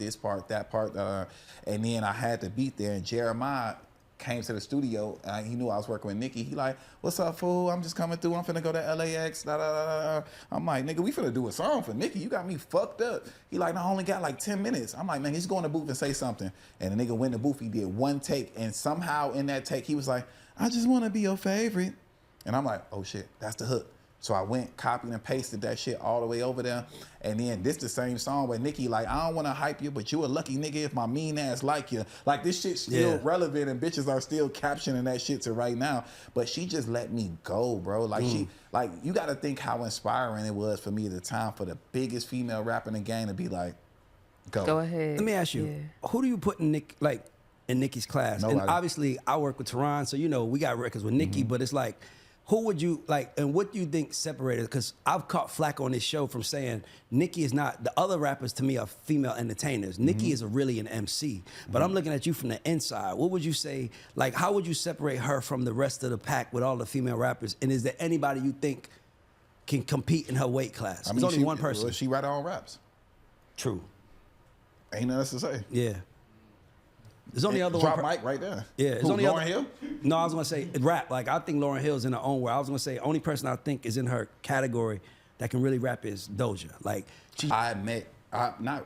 this part, that part. And then I had the beat there, and Jeremiah came to the studio. He knew I was working with Nicki. He like, what's up, fool? I'm just coming through. I'm finna go to LAX. Da, da, da, da. I'm like, nigga, we finna do a song for Nicki. You got me fucked up. He like, no, I only got like 10 minutes. I'm like, man, he's going to the booth and say something. And the nigga went in the booth. He did one take. And somehow in that take, he was like, I just want to be your favorite. And I'm like, oh shit, that's the hook. So I went, copied and pasted that shit all the way over there. And then this the same song where Nicki like, I don't want to hype you, but you a lucky nigga if my mean ass like you. Like this shit's still relevant and bitches are still captioning that shit to right now. But she just let me go, bro. Like you got to think how inspiring it was for me at the time for the biggest female rapper in the game to be like, go ahead. Let me ask you, who do you put in Nicki's class? Nobody. And obviously I work with Tehran, so you know we got records with Nicki, but it's like, who would you like, and what do you think separated? Because I've caught flack on this show from saying Nicki is not, the other rappers to me are female entertainers. Nicki is really an MC. But I'm looking at you from the inside. What would you say, like, how would you separate her from the rest of the pack with all the female rappers? And is there anybody you think can compete in her weight class? I mean, There's only one person. She write her own raps. True. Ain't nothing else to say. Yeah. There's only other drop one. mic right there. Yeah, there's only Lauryn Hill? No, I was gonna say rap. Like I think Lauryn Hill's in her own way. I was gonna say only person I think is in her category that can really rap is Doja. Like I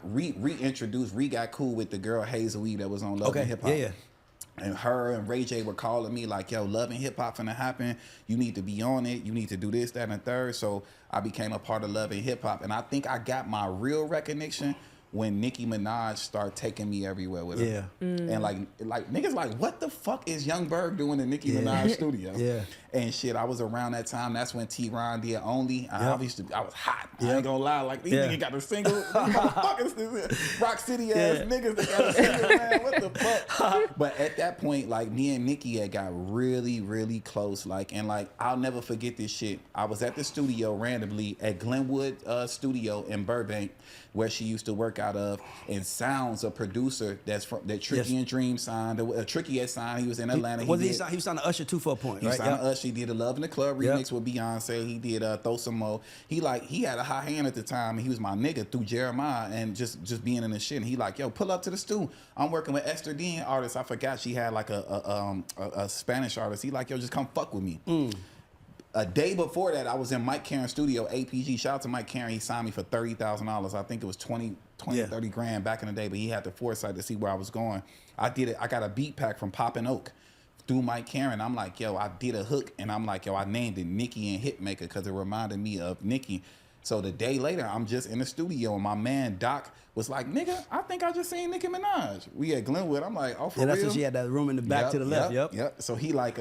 reintroduced, got cool with the girl Hazel E that was on Love and Hip Hop. Yeah. And her and Ray J were calling me like, yo, Love and Hip Hop finna happen. You need to be on it. You need to do this, that, and the third. So I became a part of Love and Hip Hop. And I think I got my real recognition when Nicki Minaj started taking me everywhere with her. Yeah. And like niggas like, what the fuck is Young Berg doing in Nicki Minaj studio? Yeah. And shit, I was around that time. That's when T-Ron did Only. I was hot. I ain't gonna lie. Like, these niggas got a single. These motherfuckers, Rock City ass niggas that got a single, man. What the fuck? But at that point, like, me and Nicki had got really, really close. Like, and like, I'll never forget this shit. I was at the studio randomly at Glenwood Studio in Burbank, where she used to work out of, and Sounds, a producer that Tricky and Dream signed. Tricky had signed. He was in Atlanta. He was signed to Usher too for a point, he right? signed Usher. He did a Love in the Club remix with Beyonce. He did Throw Some Mo. He had a high hand at the time, and he was my nigga through Jeremiah and just being in the shit. And he like, yo, pull up to the stew. I'm working with Esther Dean artist. I forgot she had like a Spanish artist. He like, yo, just come fuck with me. A day before that, I was in Mike Caron's studio, APG. Shout out to Mike Caron. He signed me for $30,000. I think it was 30 grand back in the day, but he had the foresight to see where I was going. I did it. I got a beat pack from Poppin' Oak through Mike Caron. I'm like, yo, I did a hook, and I'm like, yo, I named it Nicki and Hitmaker because it reminded me of Nicki. So the day later, I'm just in the studio, and my man Doc was like, nigga, I think I just seen Nicki Minaj. We at Glenwood. I'm like, oh, for real? That's when she had that room in the back to the left. Yep. So he like,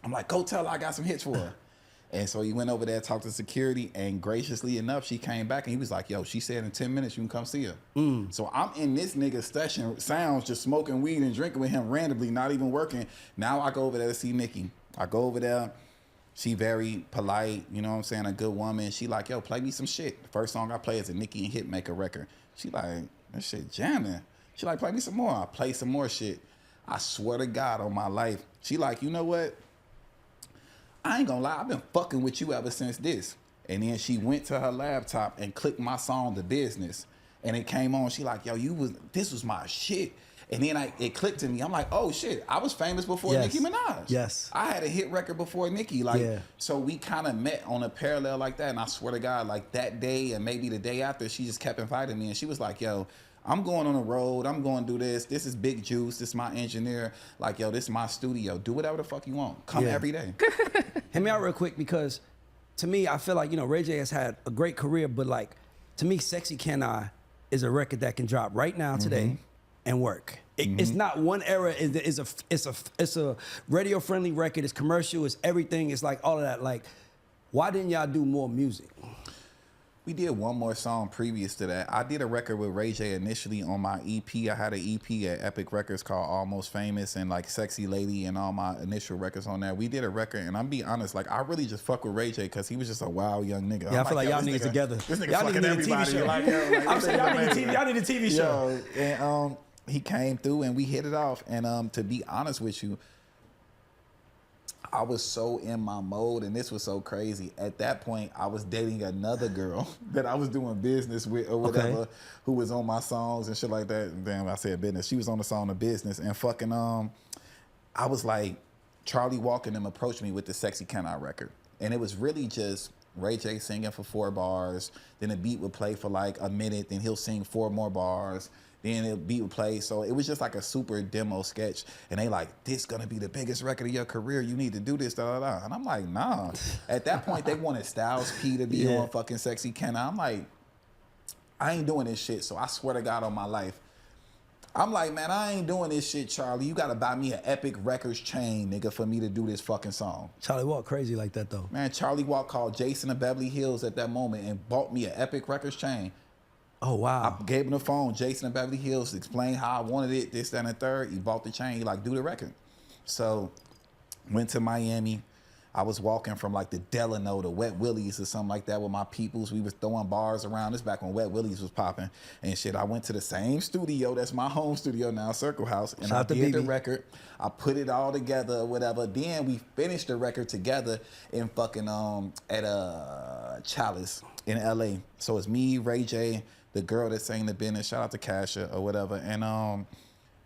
I'm like, go tell her I got some hits for her. And so he went over there, talked to security, and graciously enough, she came back and he was like, yo, she said in 10 minutes you can come see her. So I'm in this nigga's session, Sounds, just smoking weed and drinking with him randomly, not even working. Now I go over there to see Nicki. I go over there. She very polite, you know what I'm saying, a good woman. She like, yo, play me some shit. The first song I play is a Nicki and Hitmaker record. She like, that shit jamming. She like, play me some more. I play some more shit. I swear to God on my life. She like, you know what? I ain't gonna lie, I've been fucking with you ever since this. And then she went to her laptop and clicked my song, The Business. And it came on, she like, yo, this was my shit. And then it clicked to me. I'm like, oh shit, I was famous before Nicki Minaj. Yes. I had a hit record before Nicki. So we kind of met on a parallel like that. And I swear to God, like that day and maybe the day after, she just kept inviting me. And she was like, yo, I'm going on the road. I'm going to do this. This is Big Juice. This is my engineer. Like, yo, this is my studio. Do whatever the fuck you want. Come every day. Hear me out real quick, because to me, I feel like, you know, Ray J has had a great career, but like, to me, SexyCanI is a record that can drop right now today and work. It's not one era. It's a radio friendly record. It's commercial. It's everything. It's like all of that. Like, why didn't y'all do more music? We did one more song previous to that. I did a record with Ray J initially on my EP. I had an EP at Epic Records called Almost Famous and like Sexy Lady and all my initial records on there. We did a record, and I'm being honest, like I really just fuck with Ray J because he was just a wild young nigga. Yeah, I feel like y'all niggas together. This nigga fucking everybody. I'm saying y'all need a TV show. Yo, and he came through and we hit it off. And to be honest with you, I was so in my mode, and this was so crazy. At that point, I was dating another girl that I was doing business with or whatever, who was on my songs and shit like that. Damn, I said business. She was on the song of business, and fucking I was like, Charlie Walker and them approached me with the SexyCanI record, and it was really just Ray J singing for 4 bars. Then the beat would play for like a minute. Then he'll sing 4 more bars. Then the beat would play. So it was just like a super demo sketch. And they like, this gonna be the biggest record of your career. You need to do this, da, da, da. And I'm like, nah. At that point, they wanted Styles P to be on fucking SexyCanI. I'm like, I ain't doing this shit. So I swear to God on my life, I'm like, man, I ain't doing this shit, Charlie. You gotta buy me an Epic Records chain, nigga, for me to do this fucking song. Charlie Walk crazy like that though. Man, Charlie Walk called Jason of Beverly Hills at that moment and bought me an Epic Records chain. Oh, wow. I gave him the phone, Jason of Beverly Hills, explained how I wanted it, this, that, and the third. He bought the chain, he like, do the record. So, went to Miami. I was walking from like the Delano to Wet Willie's or something like that with my peoples. We was throwing bars around. This back when Wet Willie's was popping and shit. I went to the same studio. That's my home studio now, Circle House. And I did the record. I put it all together or whatever. Then we finished the record together in fucking, at Chalice in LA. So it's me, Ray J, the girl that sang the business. Shout out to Kasha or whatever. And,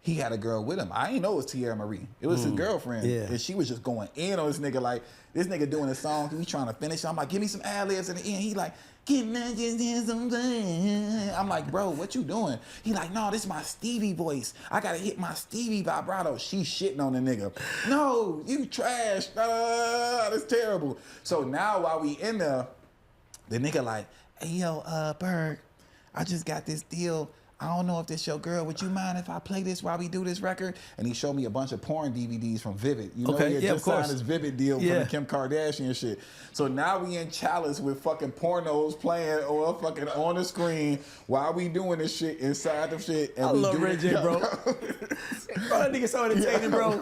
he had a girl with him. I didn't know it was Tierra Marie. It was his girlfriend. Yeah. And she was just going in on this nigga. Like, this nigga doing a song. He trying to finish. I'm like, give me some ad-libs at the end. He like, can I just hear something? I'm like, bro, what you doing? He like, no, this is my Stevie voice. I got to hit my Stevie vibrato. She shitting on the nigga. No, you trash. That's terrible. So now while we in there, the nigga like, hey, yo, Berg, I just got this deal. I don't know if this your girl. Would you mind if I play this while we do this record? And he showed me a bunch of porn DVDs from Vivid. You know, he had just signed his Vivid deal from the Kim Kardashian shit. So now we in Chalice with fucking pornos playing or fucking on the screen while we doing this shit inside the shit. And I love Ray J, bro. Bro, that nigga so entertaining, bro.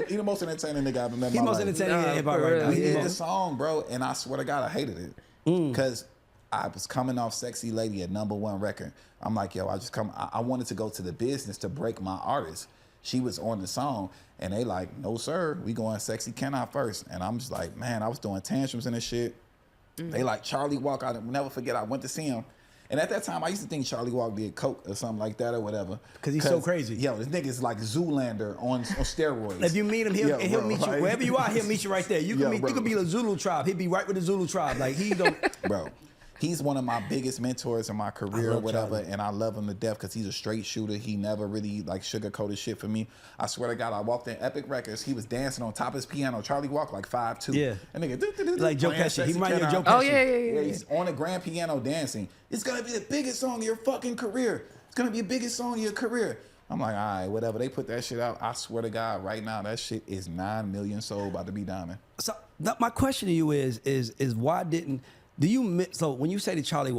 He the most entertaining nigga I've ever met in my life. He's most entertaining in hip-hop right now. He did the song, bro, and I swear to God, I hated it. Because I was coming off Sexy Lady, a #1 record. I'm like, yo, I wanted to go to the business to break my artist. She was on the song, and they like, no, sir, we going SexyCanI first. And I'm just like, man, I was doing tantrums and this shit. They like, Charlie Walk, I'll never forget, I went to see him. And at that time, I used to think Charlie Walk did coke or something like that or whatever. Because he's so crazy. Yo, this nigga's like Zoolander on steroids. If you meet him, he'll meet you. Wherever you are, he'll meet you right there. You could be the Zulu tribe. He'll be right with the Zulu tribe. Like, he don't... Bro. He's one of my biggest mentors in my career or whatever, Charlie. And I love him to death because he's a straight shooter. He never really like sugarcoated shit for me. I swear to God, I walked in Epic Records. He was dancing on top of his piano. Charlie Walk like 5'2". Yeah. And nigga, like Joe Pesci. He reminds you of Joe Pesci. Oh yeah. He's on the grand piano dancing. It's gonna be the biggest song of your fucking career. It's gonna be the biggest song of your career. I'm like, all right, whatever. They put that shit out. I swear to God, right now, that shit is 9 million sold, about to be diamond. So my question to you is why didn't so when you say to Charlie